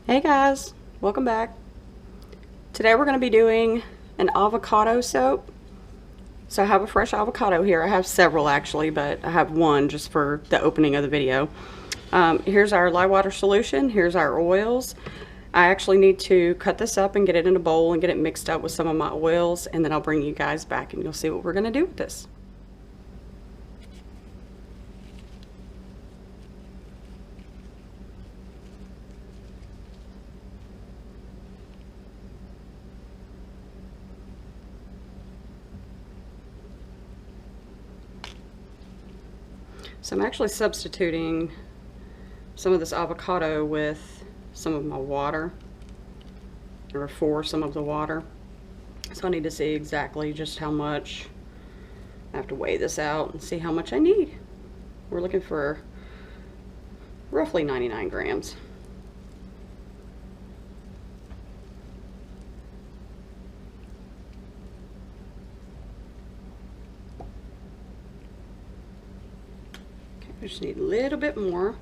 Hey guys, welcome back. Today we're going to be doing an avocado soap. So I have a fresh avocado here. I have several actually, but I have one just for the opening of the video. Here's our lye water solution. Here's our oils. I actually need to cut this up and get it in a bowl and get it mixed up with some of my oils, and then I'll bring you guys back and you'll see what we're going to do with this. So I'm actually substituting some of this avocado with some of my water, or for some of the water. So I need to see exactly just how much. I have to weigh this out and see how much I need. We're looking for roughly 99 grams. I just need a little bit more.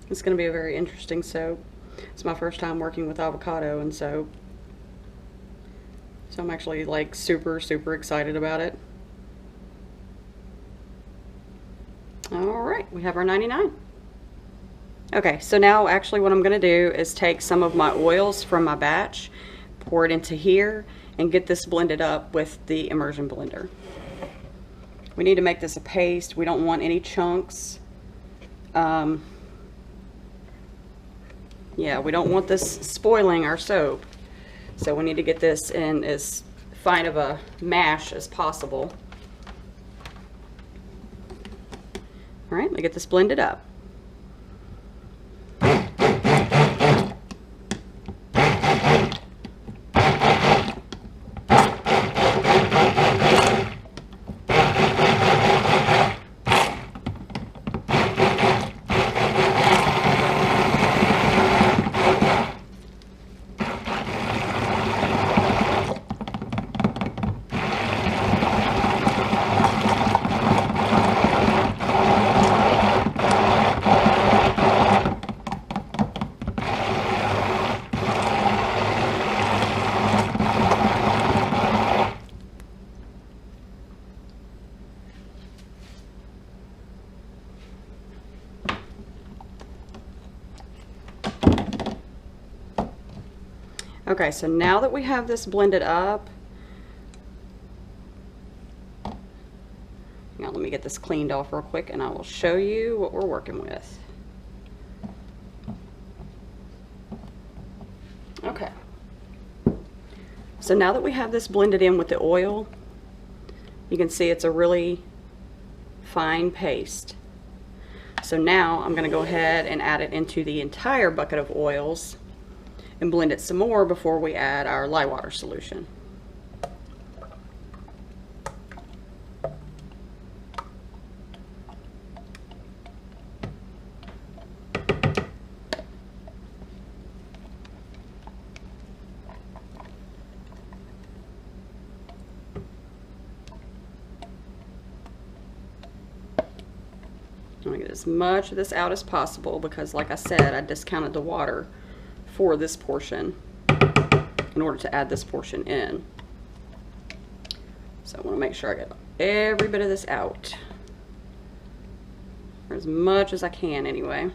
It's going to be a very interesting soap. It's my first time working with avocado and soap. So I'm actually like super excited about it. Alright, we have our 99. Okay, so now actually what I'm going to do is take some of my oils from my batch, pour it into here, and get this blended up with the immersion blender. We need to make this a paste. We don't want any chunks. Yeah, we don't want this spoiling our soap. So we need to get this in as fine of a mash as possible. All right, let me get this blended up. Okay, so now that we have this blended up, now let me get this cleaned off real quick and I will show you what we're working with. Okay, so now that we have this blended in with the oil, you can see it's a really fine paste. So now I'm going to go ahead and add it into the entire bucket of oils and blend it some more before we add our lye water solution. I'm going to get as much of this out as possible because, like I said, I discounted the water for this portion in order to add this portion in. So I want to make sure I get every bit of this out, or as much as I can anyway.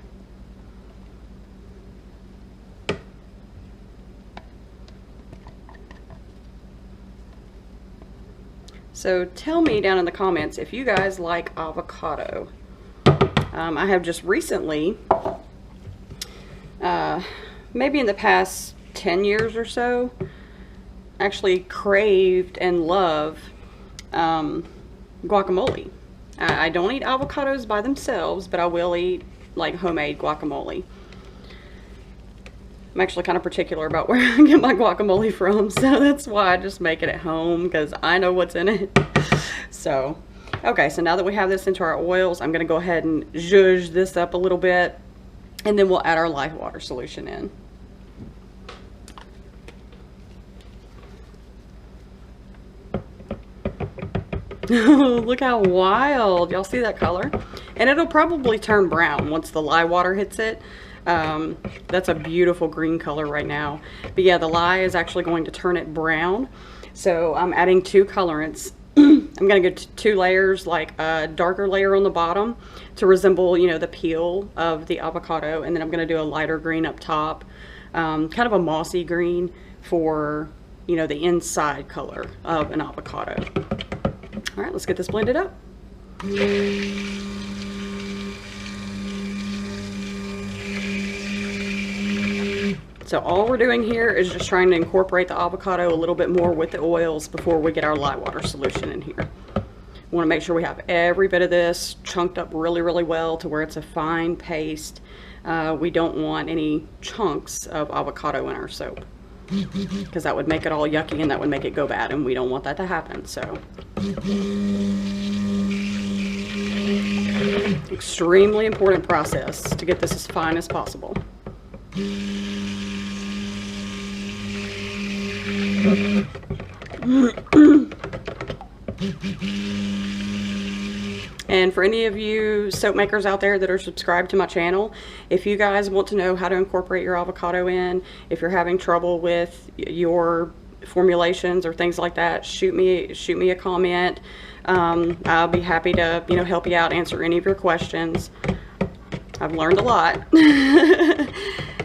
So tell me down in the comments if you guys like avocado. I have just recently, maybe in the past 10 years or so, actually craved and love guacamole. I don't eat avocados by themselves, but I will eat like homemade guacamole. I'm actually kind of particular about where I get my guacamole from, so that's why I just make it at home, because I know what's in it. So, okay, so now that we have this into our oils, I'm going to go ahead and zhuzh this up a little bit, and then we'll add our lye water solution in. Look how wild. Y'all see that color? And it'll probably turn brown once the lye water hits it. That's a beautiful green color right now. But yeah, the lye is actually going to turn it brown. So I'm adding 2 colorants. I'm going to go 2 layers, like a darker layer on the bottom to resemble, you know, the peel of the avocado. And then I'm going to do a lighter green up top, kind of a mossy green for, you know, the inside color of an avocado. All right, let's get this blended up. So all we're doing here is just trying to incorporate the avocado a little bit more with the oils before we get our lye water solution in here. We want to make sure we have every bit of this chunked up really, really well to where it's a fine paste. We don't want any chunks of avocado in our soap, because that would make it all yucky and that would make it go bad, and we don't want that to happen. So extremely important process to get this as fine as possible. And for any of you soap makers out there that are subscribed to my channel, if you guys want to know how to incorporate your avocado in, if you're having trouble with your formulations or things like that, shoot me a comment. I'll be happy to, you know, help you out, answer any of your questions. I've learned a lot.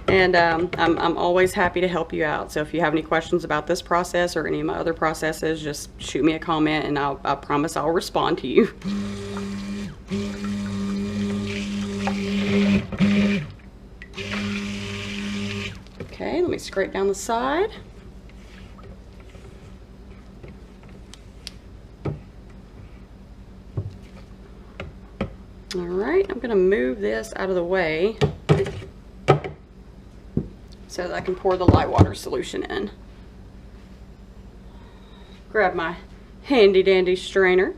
And I'm always happy to help you out. So if you have any questions about this process or any of my other processes, just shoot me a comment and I promise I'll respond to you. Okay, let me scrape down the side. All right, I'm going to move this out of the way so that I can pour the lye water solution in. Grab my handy dandy strainer.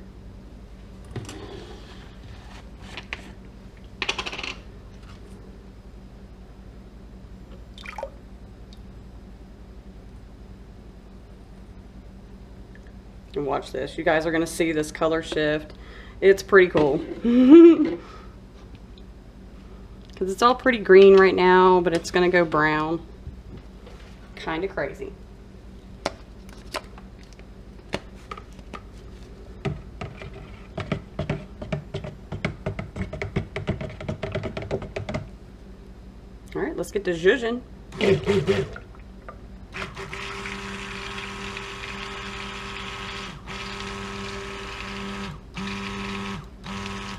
And watch this. You guys are going to see this color shift. It's pretty cool. Because it's all pretty green right now, but it's going to go brown. Kind of crazy. All right, let's get to zhuzhing.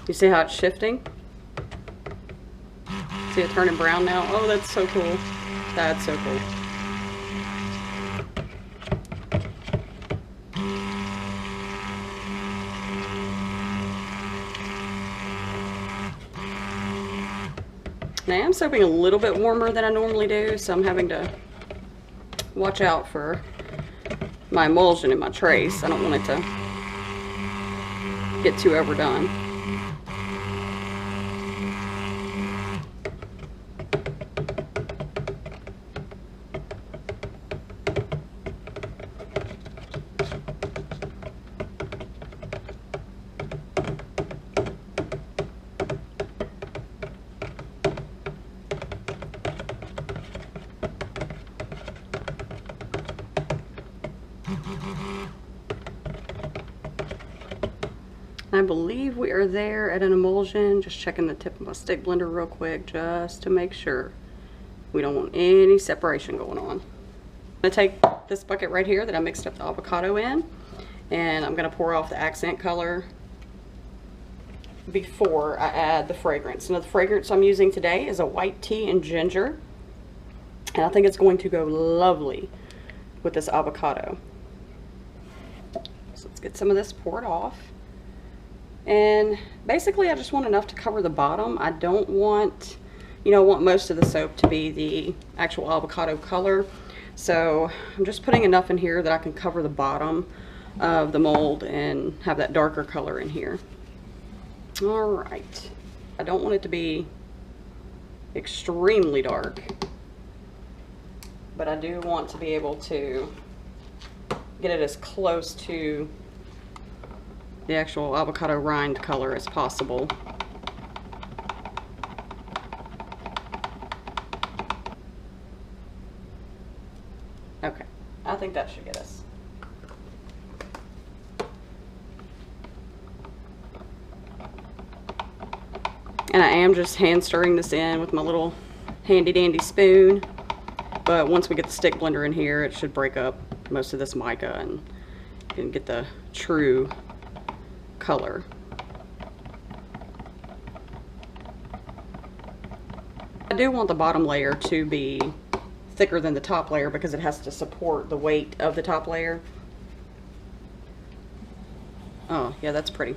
You see how it's shifting? See it turning brown now? Oh, that's so cool. That's so cool. Now I'm soaping a little bit warmer than I normally do, so I'm having to watch out for my emulsion in my trace. I don't want it to get too overdone. I believe we are there at an emulsion. Just checking the tip of my stick blender real quick just to make sure we don't want any separation going on. I'm going to take this bucket right here that I mixed up the avocado in, and I'm going to pour off the accent color before I add the fragrance. Now the fragrance I'm using today is a white tea and ginger, and I think it's going to go lovely with this avocado. So let's get some of this poured off. And basically I just want enough to cover the bottom. I don't want, you know, I want most of the soap to be the actual avocado color. So I'm just putting enough in here that I can cover the bottom of the mold and have that darker color in here. All right. I don't want it to be extremely dark, but I do want to be able to get it as close to the actual avocado rind color as possible. Okay, I think that should get us. And I am just hand stirring this in with my little handy dandy spoon. But once we get the stick blender in here, it should break up most of this mica and get the true color. I do want the bottom layer to be thicker than the top layer because it has to support the weight of the top layer. Oh, yeah, that's pretty.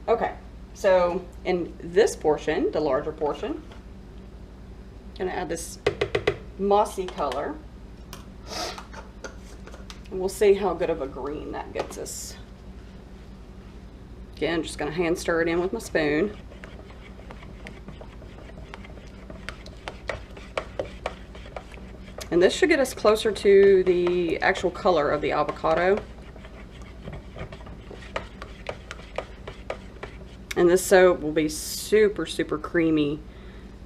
Okay, so in this portion, the larger portion, I'm gonna add this mossy color. And we'll see how good of a green that gets us. Again, just gonna hand stir it in with my spoon. And this should get us closer to the actual color of the avocado. And this soap will be super, super creamy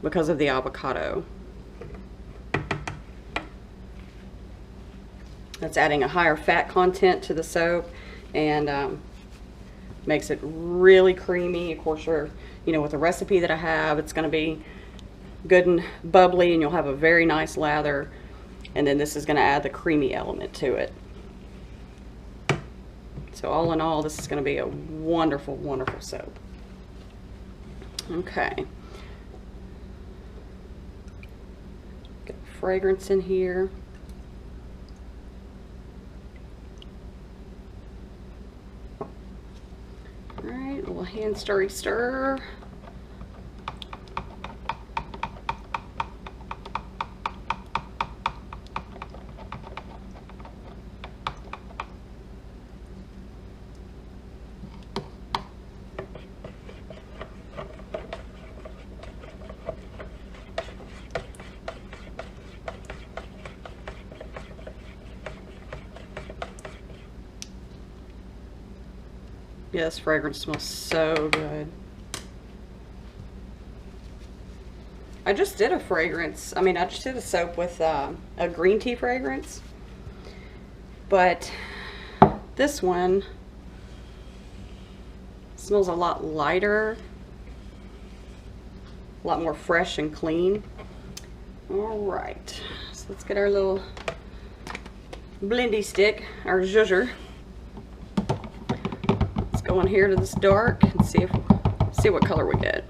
because of the avocado. That's adding a higher fat content to the soap and makes it really creamy. Of course, you know, with the recipe that I have, it's going to be good and bubbly, and you'll have a very nice lather. And then this is going to add the creamy element to it. So all in all, this is going to be a wonderful, wonderful soap. Okay. Get fragrance in here. All right, a little hand stirry stir. Yeah, this fragrance smells so good. I just did a fragrance. I mean, I just did a soap with a green tea fragrance. But this one smells a lot lighter, a lot more fresh and clean. All right, so let's get our little blendy stick, our zhuzher. Go in here to this dark and see what color we get.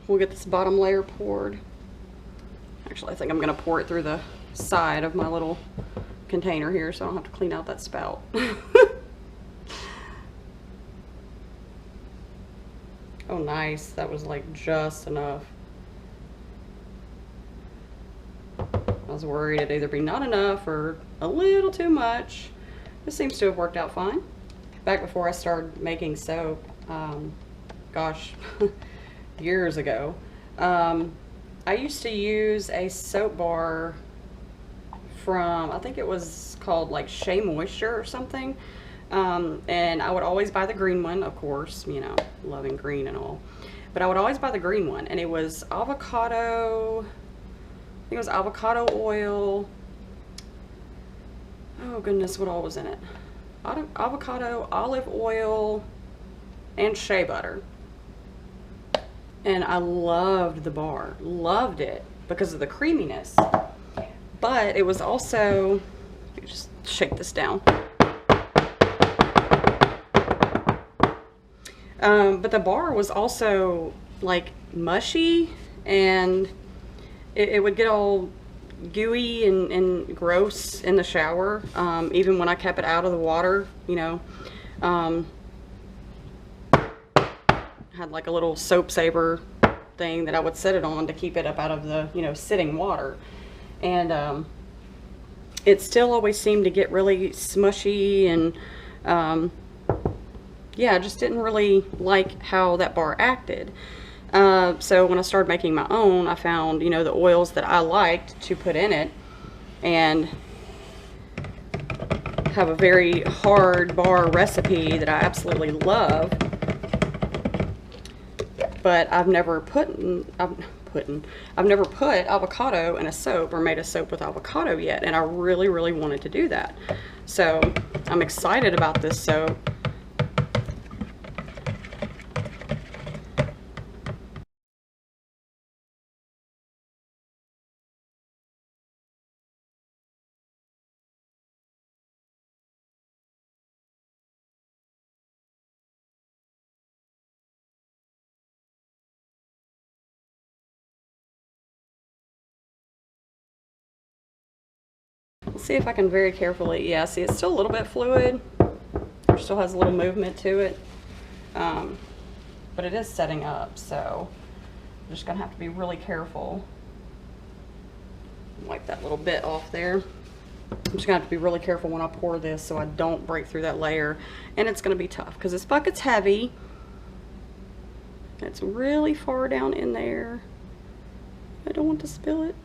We'll get this bottom layer poured. Actually, I think I'm gonna pour it through the side of my little container here so I don't have to clean out that spout. Oh, nice. That was like just enough. I was worried it'd either be not enough or a little too much. This seems to have worked out fine. Back before I started making soap, gosh, years ago, I used to use a soap bar from, I think it was called like Shea Moisture or something. And I would always buy the green one, of course, you know, loving green and all. But I would always buy the green one, and it was avocado, I think it was avocado oil. Oh goodness, what all was in it? Avocado, olive oil, and shea butter. And I loved the bar, loved it because of the creaminess. But it was also, let me just shake this down. But the bar was also like mushy, and it would get all gooey and gross in the shower, even when I kept it out of the water, you know. Had like a little soap saver thing that I would set it on to keep it up out of the, you know, sitting water. And it still always seemed to get really smushy, and yeah, I just didn't really like how that bar acted. So when I started making my own, I found, you know, the oils that I liked to put in it, and have a very hard bar recipe that I absolutely love. But I've never put avocado in a soap or made a soap with avocado yet, and I really, really wanted to do that. So I'm excited about this soap. Let's see if I can very carefully, yeah, see it's still a little bit fluid. It still has a little movement to it. But it is setting up, so I'm just gonna have to be really careful. Wipe that little bit off there. I'm just gonna have to be really careful when I pour this so I don't break through that layer. And it's gonna be tough because this bucket's heavy. It's really far down in there. I don't want to spill it.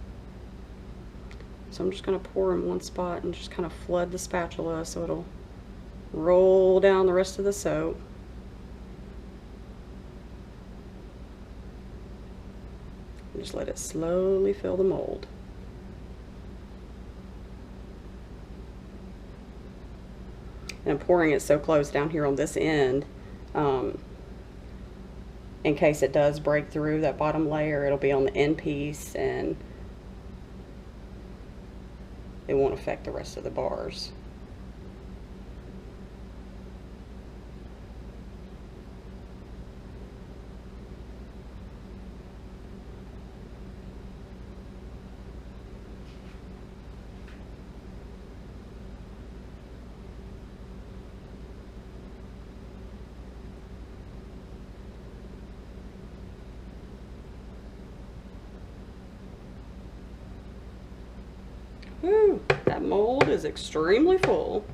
So I'm just gonna pour in one spot and just kind of flood the spatula so it'll roll down the rest of the soap. And just let it slowly fill the mold. And I'm pouring it so close down here on this end, in case it does break through that bottom layer, it'll be on the end piece and it won't affect the rest of the bars. Whew, that mold is extremely full.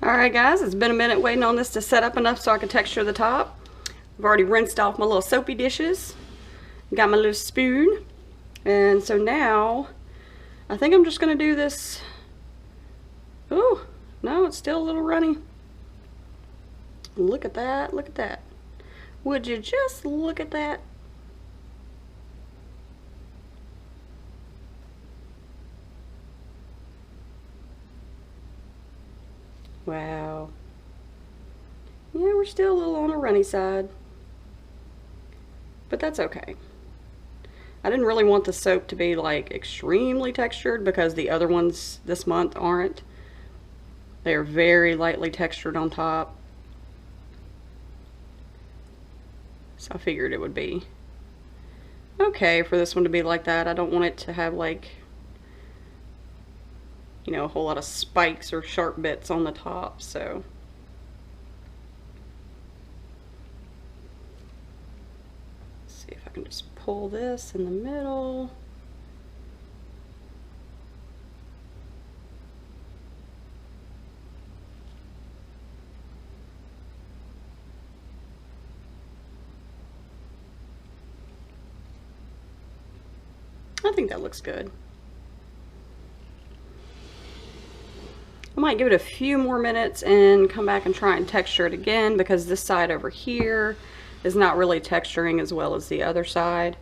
Alright guys, it's been a minute waiting on this to set up enough so I can texture the top. I've already rinsed off my little soapy dishes. Got my little spoon. And so now, I think I'm just going to do this. Oh, no, it's still a little runny. Look at that, look at that. Would you just look at that? Wow. Yeah, we're still a little on the runny side. But that's okay. I didn't really want the soap to be like extremely textured because the other ones this month aren't. They're very lightly textured on top. So I figured it would be okay for this one to be like that. I don't want it to have like, you know, a whole lot of spikes or sharp bits on the top, so. Let's see if I can just pull this in the middle. I think that looks good. I might give it a few more minutes and come back and try and texture it again because this side over here is not really texturing as well as the other side.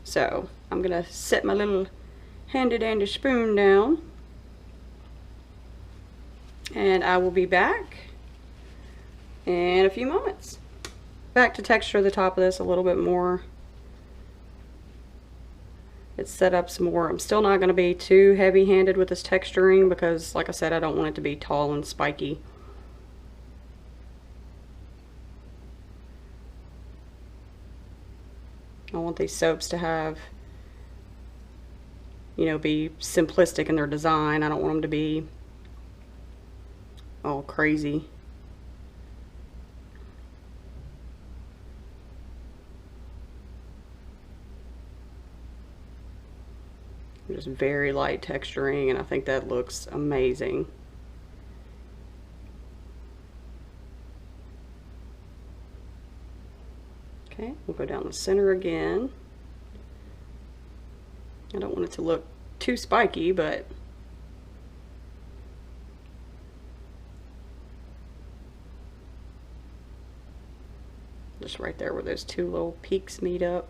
So I'm gonna set my little handy dandy spoon down and I will be back in a few moments. Back to texture the top of this a little bit more. It's set up some more. I'm still not going to be too heavy-handed with this texturing because, like I said, I don't want it to be tall and spiky. I want these soaps to have, you know, be simplistic in their design. I don't want them to be all crazy. Just very light texturing, and I think that looks amazing. Okay, we'll go down the center again. I don't want it to look too spiky, but just right there where those two little peaks meet up.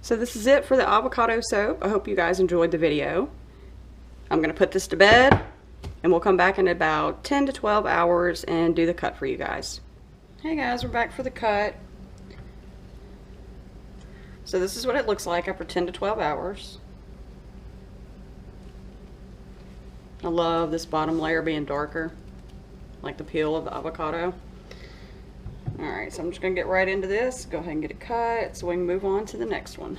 So this is it for the avocado soap. I hope you guys enjoyed the video. I'm gonna put this to bed and we'll come back in about 10 to 12 hours and do the cut for you guys. Hey guys, we're back for the cut. So this is what it looks like after 10 to 12 hours. I love this bottom layer being darker, like the peel of the avocado. Alright, so I'm just going to get right into this, go ahead and get it cut so we can move on to the next one.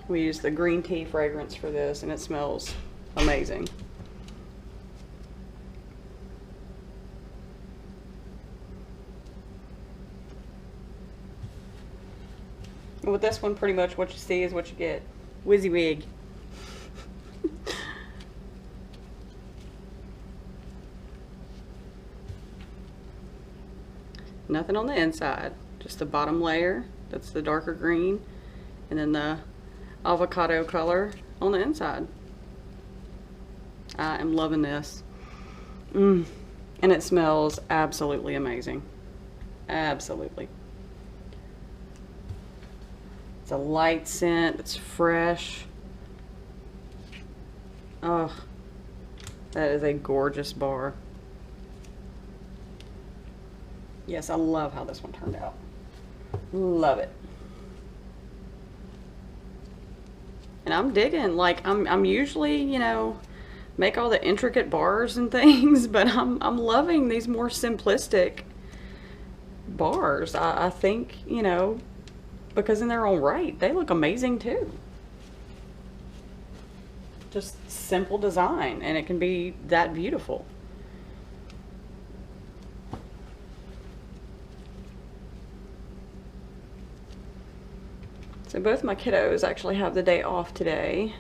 We use the green tea fragrance for this and it smells amazing. And with this one, pretty much what you see is what you get. WYSIWYG. Nothing on the inside, just the bottom layer, that's the darker green, and then the avocado color on the inside. I am loving this. And it smells absolutely amazing. Absolutely. It's a light scent, it's fresh. Oh, that is a gorgeous bar. Yes, I love how this one turned out. Love it. And I'm digging, like I'm usually, you know, make all the intricate bars and things, but I'm loving these more simplistic bars. I think, you know, because in their own right, they look amazing too. Just simple design, and it can be that beautiful. So both my kiddos actually have the day off today.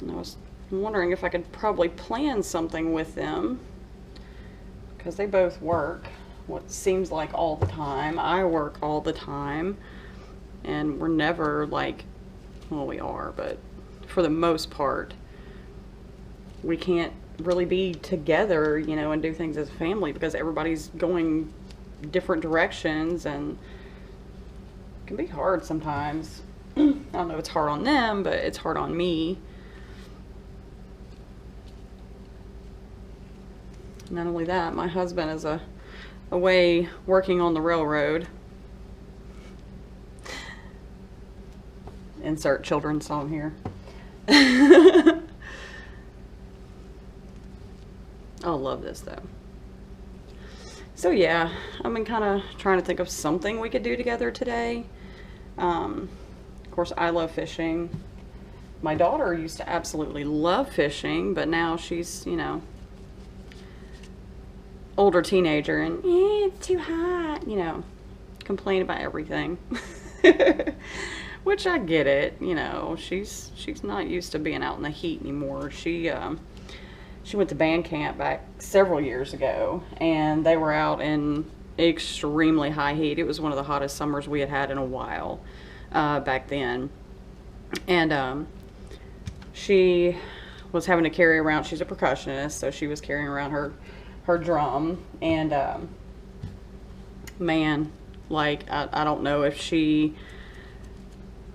And I was wondering if I could probably plan something with them, because they both work what seems like all the time. I work all the time, and we're never like, well, we are, but for the most part, we can't really be together, you know, and do things as a family because everybody's going different directions, and it can be hard sometimes. I don't know if it's hard on them, but it's hard on me. Not only that, my husband is away working on the railroad. Insert children's song here. I love this though. So yeah, I've been kind of trying to think of something we could do together today. Of course, I love fishing. My daughter used to absolutely love fishing, but now she's, you know, older teenager, and it's too hot, you know, complain about everything. Which I get it, you know, she's not used to being out in the heat anymore. She went to band camp back several years ago, and they were out in extremely high heat. It was one of the hottest summers we had had in a while back then. And she was having to carry around, she's a percussionist, so she was carrying around her drum, and man, like I don't know if she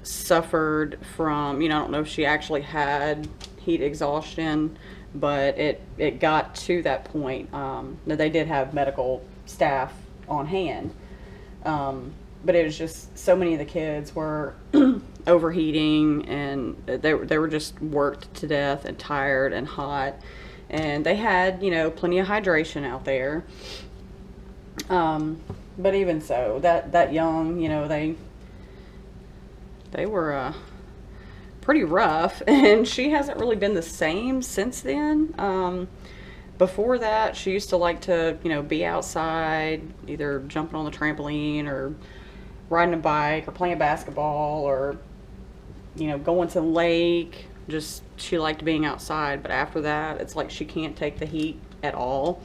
suffered from, you know, I don't know if she actually had heat exhaustion, but it got to that point. Now they did have medical staff on hand, but it was just so many of the kids were overheating, and they were just worked to death and tired and hot, and they had, you know, plenty of hydration out there, but even so, that young, you know, they were pretty rough, and she hasn't really been the same since then. Before that, she used to like to, you know, be outside, either jumping on the trampoline or riding a bike or playing basketball or, you know, going to the lake. Just, she liked being outside, but after that, it's like she can't take the heat at all.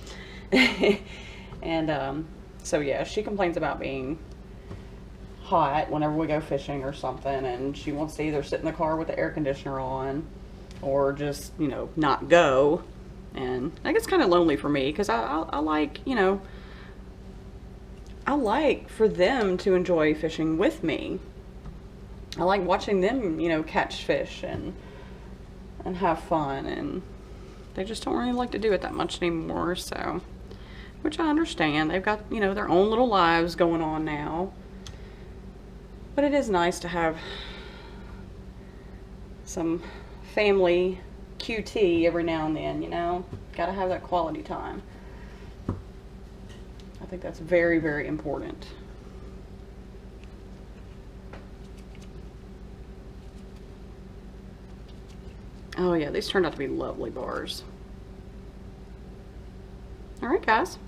And so yeah, she complains about being hot whenever we go fishing or something, and she wants to either sit in the car with the air conditioner on or just, you know, not go. And that gets kind of lonely for me, because I like, you know, I like for them to enjoy fishing with me. I like watching them, you know, catch fish and have fun, and they just don't really like to do it that much anymore. So, which I understand. They've got, you know, their own little lives going on now. But it is nice to have some family QT every now and then, you know. Gotta have that quality time. I think that's very, very important. Oh yeah, these turned out to be lovely bars. Alright guys,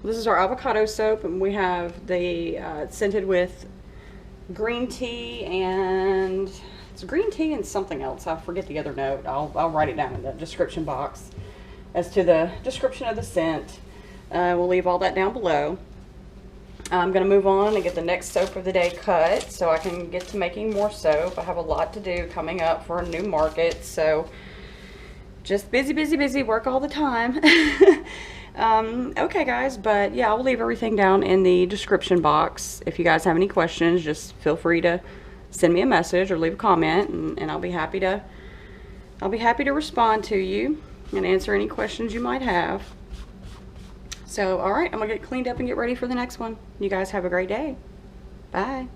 this is our avocado soap, and we have the scented with green tea, and it's green tea and something else. I forget the other note. I'll write it down in the description box as to the description of the scent. We'll leave all that down below. I'm going to move on and get the next soap of the day cut so I can get to making more soap. I have a lot to do coming up for a new market, so just busy work all the time. Okay guys, but yeah, I'll leave everything down in the description box. If you guys have any questions, just feel free to send me a message or leave a comment, and I'll be happy to respond to you and answer any questions you might have. So, alright, I'm gonna get cleaned up and get ready for the next one. You guys have a great day. Bye.